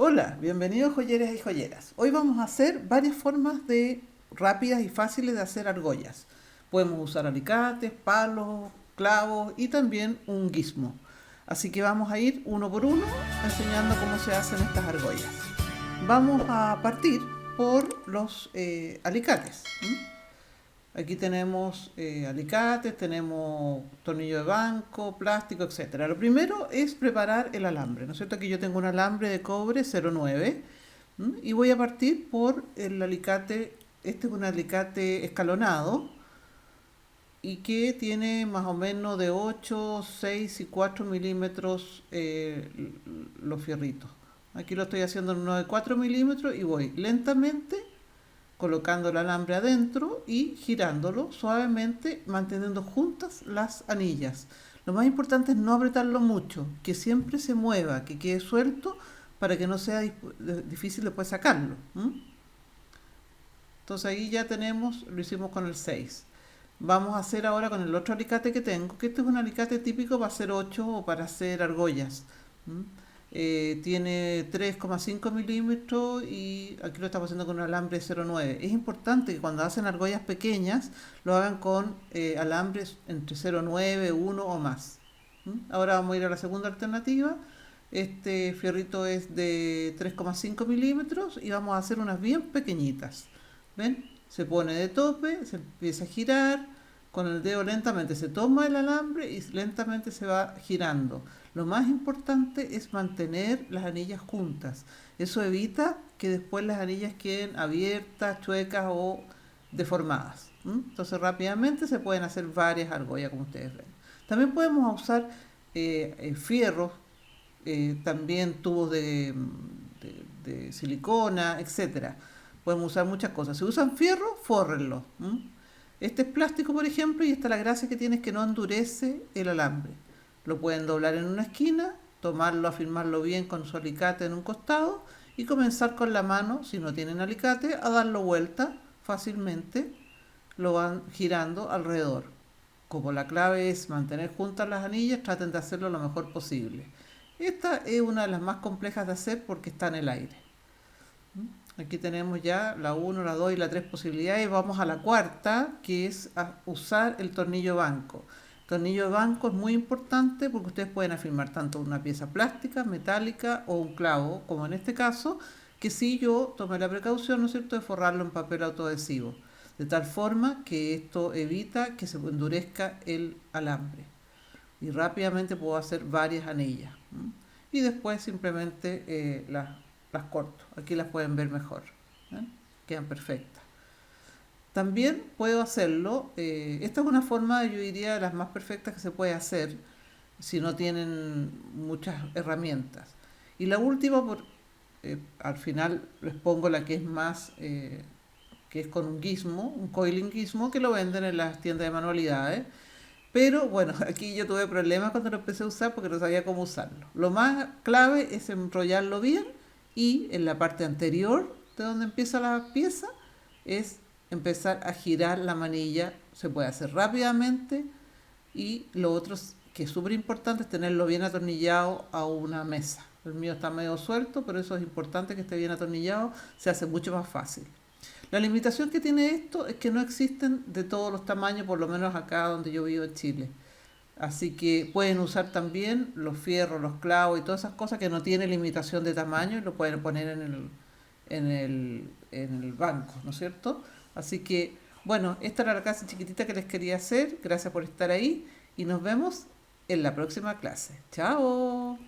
Hola, bienvenidos joyeras y joyeras. Hoy vamos a hacer varias formas rápidas y fáciles de hacer argollas. Podemos usar alicates, palos, clavos y también un guismo. Así que vamos a ir uno por uno enseñando cómo se hacen estas argollas. Vamos a partir por los alicates. Aquí tenemos alicates, tenemos tornillo de banco, plástico, etcétera. Lo primero es preparar el alambre, ¿no es cierto? Aquí yo tengo un alambre de cobre 0,9 y voy a partir por el alicate. Este es un alicate escalonado y que tiene más o menos de 8, 6 y 4 milímetros los fierritos. Aquí lo estoy haciendo en uno de 4 milímetros y voy lentamente colocando el alambre adentro y girándolo suavemente, manteniendo juntas las anillas. Lo más importante es no apretarlo mucho, que siempre se mueva, que quede suelto para que no sea difícil después sacarlo. Entonces ahí ya tenemos, lo hicimos con el 6. Vamos a hacer ahora con el otro alicate que tengo, que este es un alicate típico para hacer 8 o para hacer argollas. Tiene 3,5 milímetros y aquí lo estamos haciendo con un alambre 0,9. Es importante que cuando hacen argollas pequeñas lo hagan con alambres entre 0,9, 1 o más. Ahora vamos a ir a la segunda alternativa. Este fierrito es de 3,5 milímetros y vamos a hacer unas bien pequeñitas. ¿Ven? Se pone de tope, se empieza a girar, con el dedo lentamente se toma el alambre y lentamente se va girando. Lo más importante es mantener las anillas juntas. Eso evita que después las anillas queden abiertas, chuecas o deformadas. Entonces rápidamente se pueden hacer varias argollas como ustedes ven. También podemos usar fierros, también tubos de silicona, etcétera. Podemos usar muchas cosas. Si usan fierro, fórrenlo. Este es plástico, por ejemplo, y esta la gracia que tiene es que no endurece el alambre. Lo pueden doblar en una esquina, tomarlo, afirmarlo bien con su alicate en un costado y comenzar con la mano, si no tienen alicate, a darlo vuelta fácilmente. Lo van girando alrededor. Como la clave es mantener juntas las anillas, traten de hacerlo lo mejor posible. Esta es una de las más complejas de hacer porque está en el aire. Aquí tenemos ya la 1, la 2 y la 3 posibilidades. Vamos a la cuarta, que es usar el tornillo banco. El tornillo de banco es muy importante porque ustedes pueden afirmar tanto una pieza plástica, metálica o un clavo, como en este caso, que si yo tomé la precaución, ¿no es cierto?, de forrarlo en papel autoadhesivo. De tal forma que esto evita que se endurezca el alambre. Y rápidamente puedo hacer varias anillas. Y después simplemente las corto. Aquí las pueden ver mejor. ¿Eh? Quedan perfectas. También puedo hacerlo, esta es una forma, yo diría, de las más perfectas que se puede hacer si no tienen muchas herramientas. Y la última, al final les pongo la que es más, que es con un gizmo, un coiling gizmo, que lo venden en las tiendas de manualidades. Pero bueno, aquí yo tuve problemas cuando lo empecé a usar porque no sabía cómo usarlo. Lo más clave es enrollarlo bien y en la parte anterior de donde empieza la pieza es empezar a girar la manilla. Se puede hacer rápidamente y lo otro que es súper importante es tenerlo bien atornillado a una mesa. El mío está medio suelto, pero eso es importante que esté bien atornillado, se hace mucho más fácil. La limitación que tiene esto es que no existen de todos los tamaños, por lo menos acá donde yo vivo en Chile. Así que pueden usar también los fierros, los clavos y todas esas cosas que no tienen limitación de tamaño y lo pueden poner en el banco, ¿no es cierto? Así que, bueno, esta era la clase chiquitita que les quería hacer. Gracias por estar ahí y nos vemos en la próxima clase. ¡Chao!